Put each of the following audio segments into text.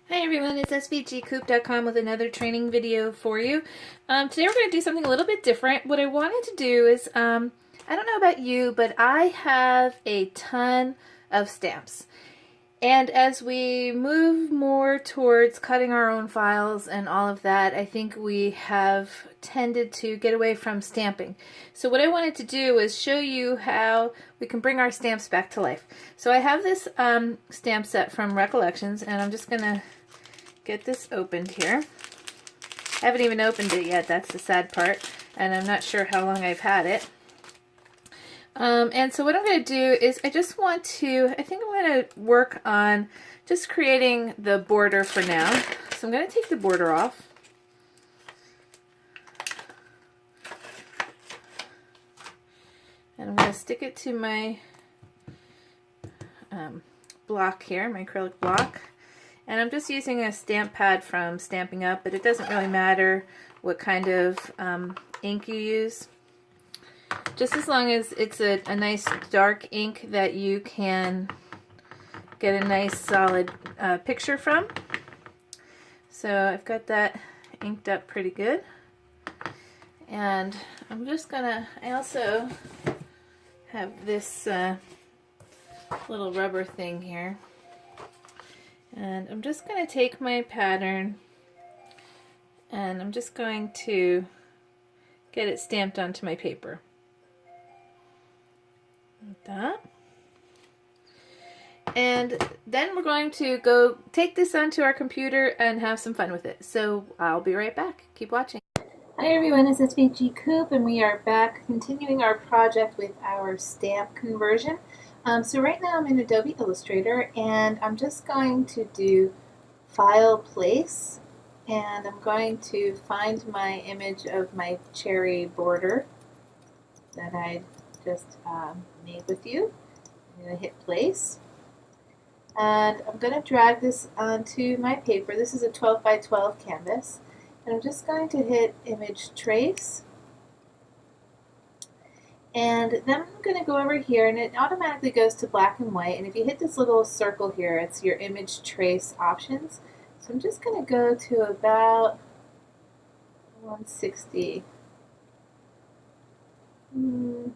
Hi everyone, it's svgcoop.com with another training video for you. Today we're going to do something a little bit different. What I wanted to do is, I don't know about you, but I have a ton of stamps. And as we move more towards cutting our own files and all of that, I think we have tended to get away from stamping. So what I wanted to do is show you how we can bring our stamps back to life. So I have this stamp set from Recollections, and I'm just going to get this opened here. I haven't even opened it yet, that's the sad part, and I'm not sure how long I've had it. And so what I'm going to do is I think I'm going to work on just creating the border for now. So I'm going to take the border off. And I'm going to stick it to my block here, my acrylic block. And I'm just using a stamp pad from Stampin' Up, but it doesn't really matter what kind of ink you use. Just as long as it's a nice dark ink that you can get a nice solid picture from. So I've got that inked up pretty good. And I'm just gonna, I also have this little rubber thing here. And I'm just going to take my pattern and I'm just going to get it stamped onto my paper. Like that. And then we're going to go take this onto our computer and have some fun with it. So I'll be right back. Keep watching. Hi everyone, it's SVG Coop and we are back continuing our project with our stamp conversion. So right now I'm in Adobe Illustrator and I'm just going to do File Place, and I'm going to find my image of my cherry border that I just made with you. I'm going to hit Place, and I'm going to drag this onto my paper. This is a 12 by 12 canvas, and I'm just going to hit Image Trace. And then I'm going to go over here and it automatically goes to black and white, and if you hit this little circle here, it's your image trace options. So I'm just going to go to about 160, maybe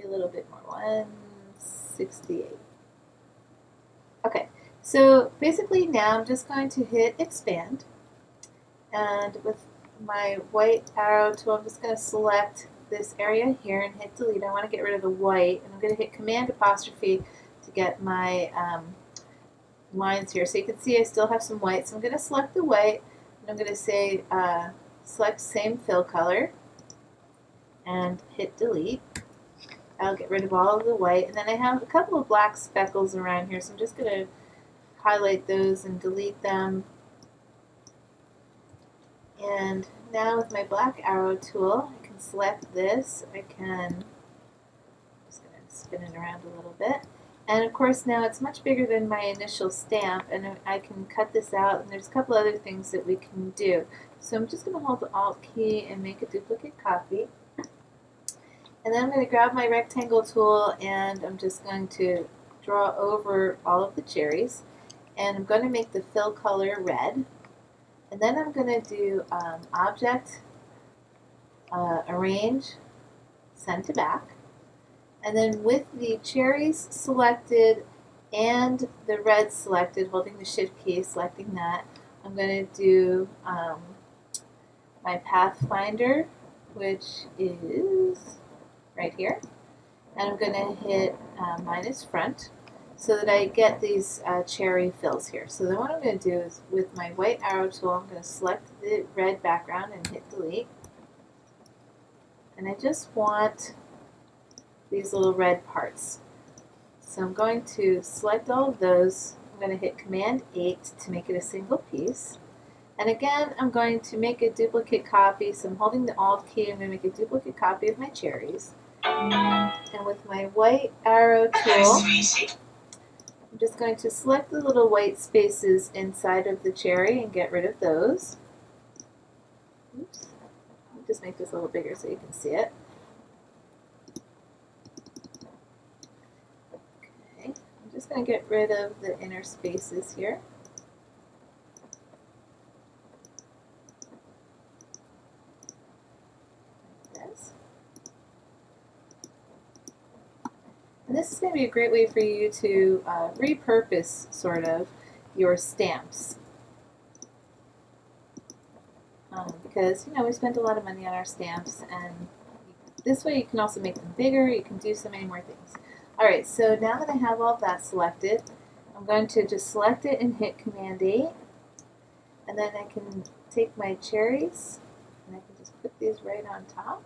a little bit more, 168. Okay, so basically now I'm just going to hit expand, and with my white arrow tool I'm just going to select this area here and hit delete. I want to get rid of the white, and I'm going to hit Command apostrophe to get my lines here. So you can see I still have some white, so I'm going to select the white, and I'm going to say select same fill color and hit delete. I'll get rid of all of the white, and then I have a couple of black speckles around here, so I'm just going to highlight those and delete them. And now with my black arrow tool, I can select this. I'm just going to spin it around a little bit. And of course now it's much bigger than my initial stamp, and I can cut this out, and there's a couple other things that we can do. So I'm just going to hold the Alt key and make a duplicate copy. And then I'm going to grab my rectangle tool and I'm just going to draw over all of the cherries. And I'm going to make the fill color red. And then I'm going to do Object, Arrange, Send to Back. And then with the cherries selected and the red selected, holding the Shift key, selecting that, I'm going to do my Pathfinder, which is right here. And I'm going to hit minus front so that I get these cherry fills here. So then what I'm going to do is with my white arrow tool, I'm going to select the red background and hit delete. And I just want these little red parts. So I'm going to select all of those. I'm going to hit Command 8 to make it a single piece. And again, I'm going to make a duplicate copy. So I'm holding the Alt key. I'm going to make a duplicate copy of my cherries. And with my white arrow tool, I'm just going to select the little white spaces inside of the cherry and get rid of those. Oops. I'll just make this a little bigger so you can see it. Okay, I'm just going to get rid of the inner spaces here. going to be a great way for you to repurpose sort of your stamps. Because, you know, we spend a lot of money on our stamps, and this way you can also make them bigger, you can do so many more things. Alright, so now that I have all of that selected, I'm going to just select it and hit Command 8, and then I can take my cherries, and I can just put these right on top.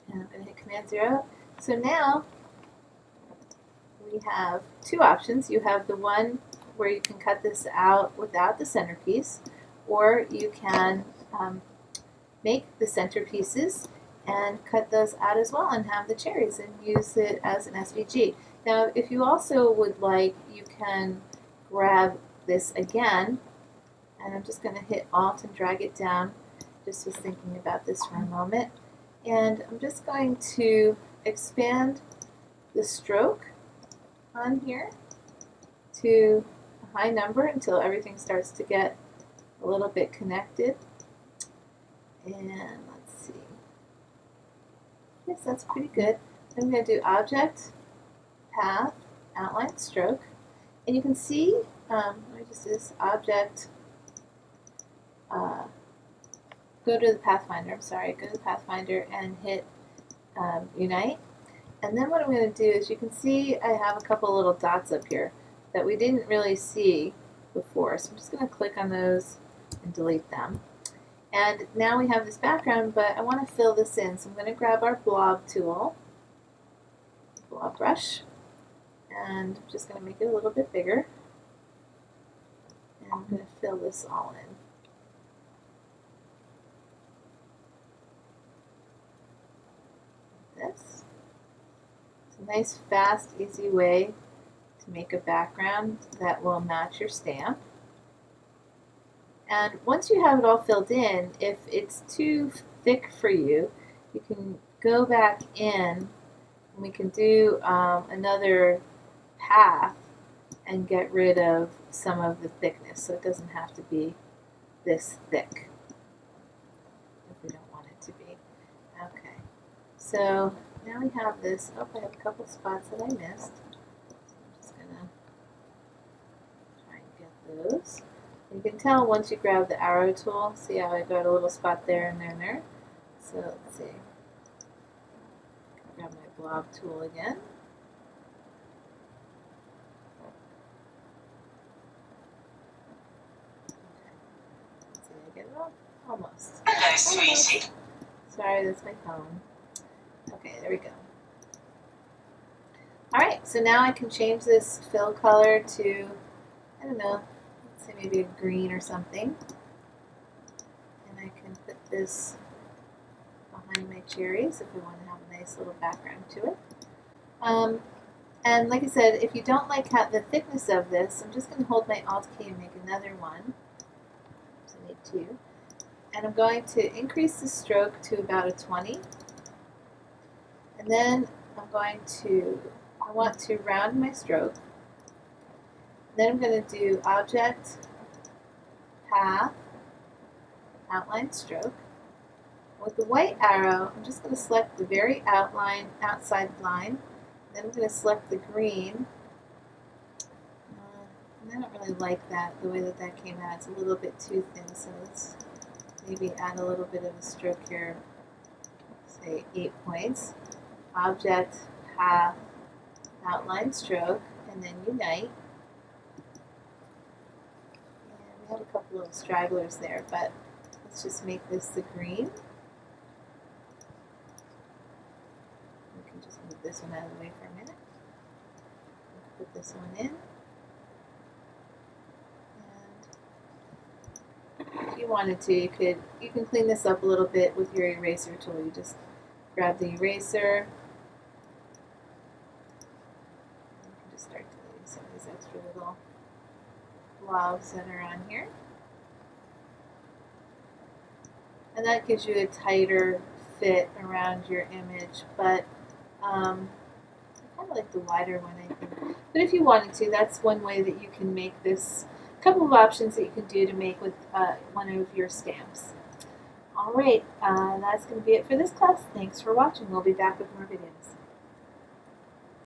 And I'm going to hit Command 0. So now we have two options. You have the one where you can cut this out without the centerpiece, or you can make the centerpieces and cut those out as well and have the cherries and use it as an SVG. Now, if you also would like, you can grab this again, and I'm just going to hit Alt and drag it down. Just was thinking about this for a moment. And I'm just going to expand the stroke on here to a high number until everything starts to get a little bit connected. And let's see. Yes, that's pretty good. I'm going to do Object, Path, Outline, Stroke. And you can see, let me just do this, Object, go to the Pathfinder, go to the Pathfinder and hit Unite. And then what I'm going to do is, you can see I have a couple little dots up here that we didn't really see before. So I'm just going to click on those and delete them. And now we have this background, but I want to fill this in. So I'm going to grab our blob tool, blob brush, and I'm just going to make it a little bit bigger. And I'm going to fill this all in. This. It's a nice, fast, easy way to make a background that will match your stamp. And once you have it all filled in, if it's too thick for you, you can go back in and we can do another path and get rid of some of the thickness, so it doesn't have to be this thick if we don't want it to be. Okay, so now we have this. Oh, I have a couple spots that I missed, so I'm just going to try and get those. You can tell once you grab the arrow tool, see how I got a little spot there and there and there. So let's see. Grab my blob tool again. Okay. Let's see, I get it all? Almost. Hello, sweetie. Sorry, that's my phone. Okay, there we go. Alright, so now I can change this fill color to, I don't know, say maybe a green or something, and I can put this behind my cherries if we want to have a nice little background to it. And like I said, if you don't like the thickness of this, I'm just going to hold my Alt key and make another one. So I need two. And I'm going to increase the stroke to about a 20. And then I want to round my stroke. Then I'm going to do Object, Path, Outline, Stroke. With the white arrow, I'm just going to select the very outside line. Then I'm going to select the green. And I don't really like that, the way that that came out. It's a little bit too thin, so let's maybe add a little bit of a stroke here, say 8 points. Object, Path, Outline, Stroke, and then Unite. And we have a couple of stragglers there, but let's just make this the green. We can just move this one out of the way for a minute. Put this one in. And if you wanted to, you can clean this up a little bit with your eraser tool. You just grab the eraser. You can just start deleting some of these extra little blobs that are on here. And that gives you a tighter fit around your image, but I kind of like the wider one, I think. But if you wanted to, that's one way that you can make this. A couple of options that you can do to make with one of your stamps. Alright, that's going to be it for this class. Thanks for watching. We'll be back with more videos.